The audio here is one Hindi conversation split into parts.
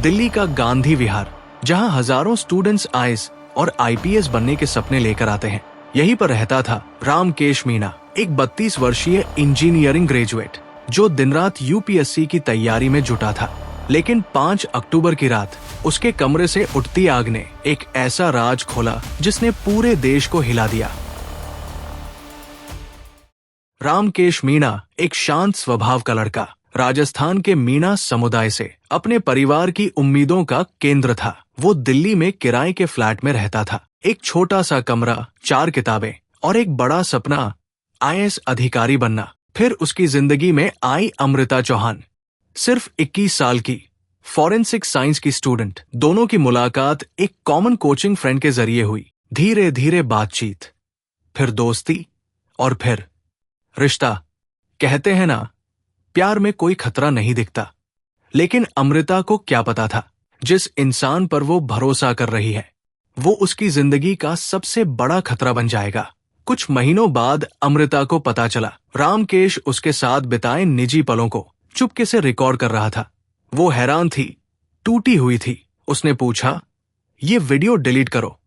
दिल्ली का गांधी विहार, जहां हजारों स्टूडेंट्स आईएएस और आईपीएस बनने के सपने लेकर आते हैं, यहीं पर रहता था रामकेश मीणा, एक 32 वर्षीय इंजीनियरिंग ग्रेजुएट जो दिन रात यूपीएससी की तैयारी में जुटा था। लेकिन 5 अक्टूबर की रात उसके कमरे से उठती आग ने एक ऐसा राज खोला जिसने पूरे देश को हिला दिया। रामकेश मीणा एक शांत स्वभाव का लड़का, राजस्थान के मीणा समुदाय से अपने परिवार की उम्मीदों का केंद्र था। वो दिल्ली में किराए के फ्लैट में रहता था। एक छोटा सा कमरा, 4 किताबें और एक बड़ा सपना, आईएएस अधिकारी बनना। फिर उसकी जिंदगी में आई अमृता चौहान, सिर्फ 21 साल की, फॉरेंसिक साइंस की स्टूडेंट। दोनों की मुलाकात एक कॉमन कोचिंग फ्रेंड के जरिए हुई। धीरे धीरे बातचीत, फिर दोस्ती और फिर रिश्ता। कहते हैं ना, प्यार में कोई खतरा नहीं दिखता। लेकिन अमृता को क्या पता था, जिस इंसान पर वो भरोसा कर रही है, वो उसकी जिंदगी का सबसे बड़ा खतरा बन जाएगा। कुछ महीनों बाद अमृता को पता चला, रामकेश उसके साथ बिताए निजी पलों को चुपके से रिकॉर्ड कर रहा था। वो हैरान थी, टूटी हुई थी। उसने पूछा, ये वीडियो डिलीट करो।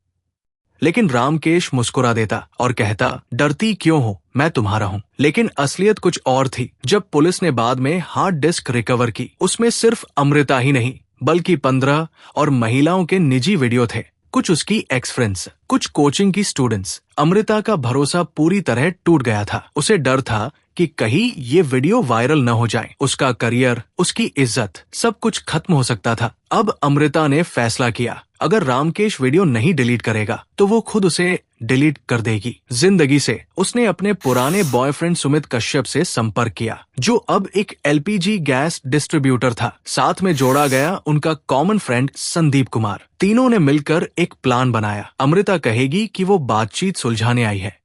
लेकिन रामकेश मुस्कुरा देता और कहता, डरती क्यों हो, मैं तुम्हारा हूं। लेकिन असलियत कुछ और थी। जब पुलिस ने बाद में हार्ड डिस्क रिकवर की, उसमें सिर्फ अमृता ही नहीं बल्कि 15 और महिलाओं के निजी वीडियो थे। कुछ उसकी एक्स फ्रेंड्स, कुछ कोचिंग की स्टूडेंट्स। अमृता का भरोसा पूरी तरह टूट गया था। उसे डर था कि कहीं ये वीडियो वायरल न हो जाए। उसका करियर, उसकी इज्जत, सब कुछ खत्म हो सकता था। अब अमृता ने फैसला किया, अगर रामकेश वीडियो नहीं डिलीट करेगा तो वो खुद उसे डिलीट कर देगी जिंदगी से। उसने अपने पुराने बॉयफ्रेंड सुमित कश्यप से संपर्क किया, जो अब एक एलपीजी गैस डिस्ट्रीब्यूटर था। साथ में जोड़ा गया उनका कॉमन फ्रेंड संदीप कुमार। तीनों ने मिलकर एक प्लान बनाया। अमृता कहेगी कि वो बातचीत सुलझाने आई है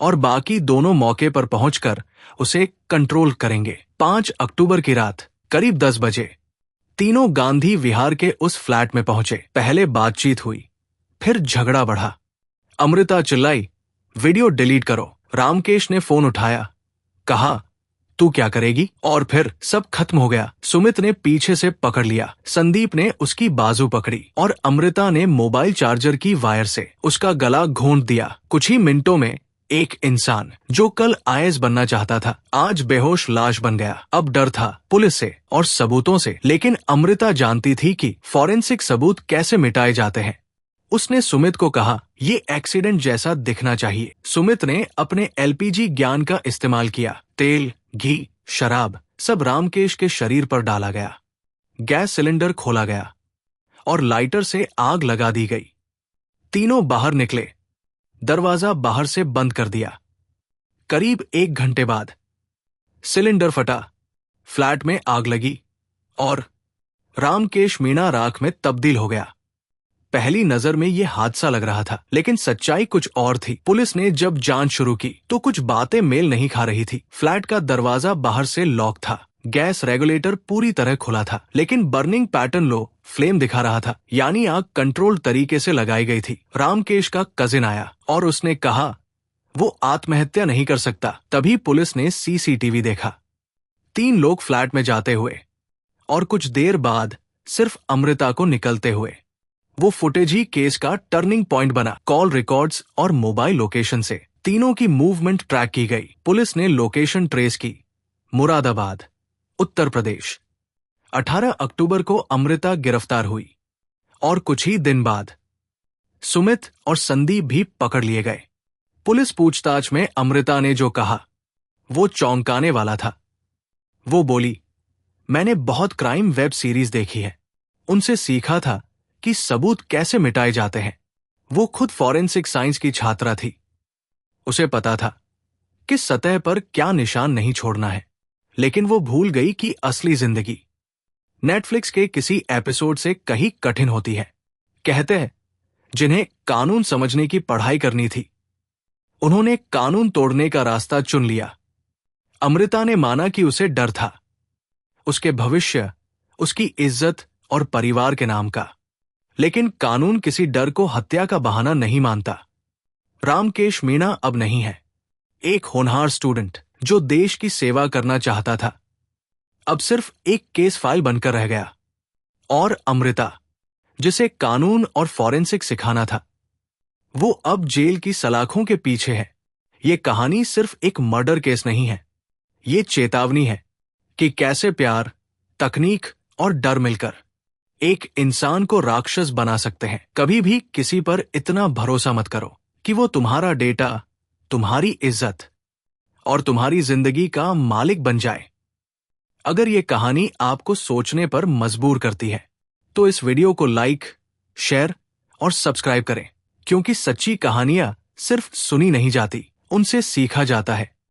और बाकी दोनों मौके पर पहुंचकर उसे कंट्रोल करेंगे। 5 अक्टूबर की रात करीब 10 बजे तीनों गांधी विहार के उस फ्लैट में पहुंचे। पहले बातचीत हुई, फिर झगड़ा बढ़ा। अमृता चिल्लाई, वीडियो डिलीट करो। रामकेश ने फोन उठाया, कहा, तू क्या करेगी? और फिर सब खत्म हो गया। सुमित ने पीछे से पकड़ लिया, संदीप ने उसकी बाजू पकड़ी और अमृता ने मोबाइल चार्जर की वायर से उसका गला घोंट दिया। कुछ ही मिनटों में एक इंसान जो कल आईएएस बनना चाहता था, आज बेहोश लाश बन गया। अब डर था पुलिस से और सबूतों से, लेकिन अमृता जानती थी कि फॉरेंसिक सबूत कैसे मिटाए जाते हैं। उसने सुमित को कहा, ये एक्सीडेंट जैसा दिखना चाहिए। सुमित ने अपने एलपीजी ज्ञान का इस्तेमाल किया। तेल, घी, शराब सब रामकेश के शरीर पर डाला गया। गैस सिलेंडर खोला गया और लाइटर से आग लगा दी गई। तीनों बाहर निकले, दरवाजा बाहर से बंद कर दिया। करीब 1 घंटे बाद सिलेंडर फटा, फ्लैट में आग लगी और रामकेश मीणा राख में तब्दील हो गया। पहली नजर में यह हादसा लग रहा था, लेकिन सच्चाई कुछ और थी। पुलिस ने जब जांच शुरू की तो कुछ बातें मेल नहीं खा रही थी। फ्लैट का दरवाजा बाहर से लॉक था, गैस रेगुलेटर पूरी तरह खुला था, लेकिन बर्निंग पैटर्न लो फ्लेम दिखा रहा था, यानी आग कंट्रोल तरीके से लगाई गई थी। रामकेश का कजिन आया और उसने कहा, वो आत्महत्या नहीं कर सकता। तभी पुलिस ने सीसीटीवी देखा, 3 लोग फ्लैट में जाते हुए और कुछ देर बाद सिर्फ अमृता को निकलते हुए। वो फुटेज ही केस का टर्निंग पॉइंट बना। कॉल रिकॉर्ड्स और मोबाइल लोकेशन से तीनों की मूवमेंट ट्रैक की गई। पुलिस ने लोकेशन ट्रेस की, मुरादाबाद, उत्तर प्रदेश। 18 अक्टूबर को अमृता गिरफ्तार हुई और कुछ ही दिन बाद सुमित और संदीप भी पकड़ लिए गए। पुलिस पूछताछ में अमृता ने जो कहा वो चौंकाने वाला था। वो बोली, मैंने बहुत क्राइम वेब सीरीज देखी है, उनसे सीखा था कि सबूत कैसे मिटाए जाते हैं। वो खुद फॉरेंसिक साइंस की छात्रा थी। उसे पता था कि सतह पर क्या निशान नहीं छोड़ना है, लेकिन वो भूल गई कि असली जिंदगी नेटफ्लिक्स के किसी एपिसोड से कहीं कठिन होती है। कहते हैं, जिन्हें कानून समझने की पढ़ाई करनी थी, उन्होंने कानून तोड़ने का रास्ता चुन लिया। अमृता ने माना कि उसे डर था, उसके भविष्य, उसकी इज्जत और परिवार के नाम का। लेकिन कानून किसी डर को हत्या का बहाना नहीं मानता। रामकेश मीणा अब नहीं है एक होनहार स्टूडेंट जो देश की सेवा करना चाहता था। अब सिर्फ एक केस फाइल बनकर रह गया और अमृता, जिसे कानून और फॉरेंसिक सिखाना था, वो अब जेल की सलाखों के पीछे है। ये कहानी सिर्फ एक मर्डर केस नहीं है, ये चेतावनी है कि कैसे प्यार, तकनीक और डर मिलकर एक इंसान को राक्षस बना सकते हैं। कभी भी किसी पर इतना भरोसा मत करो कि वो तुम्हारा डेटा, तुम्हारी इज्जत और तुम्हारी जिंदगी का मालिक बन जाए। अगर ये कहानी आपको सोचने पर मजबूर करती है, तो इस वीडियो को लाइक, शेयर और सब्सक्राइब करें, क्योंकि सच्ची कहानियां सिर्फ सुनी नहीं जाती, उनसे सीखा जाता है।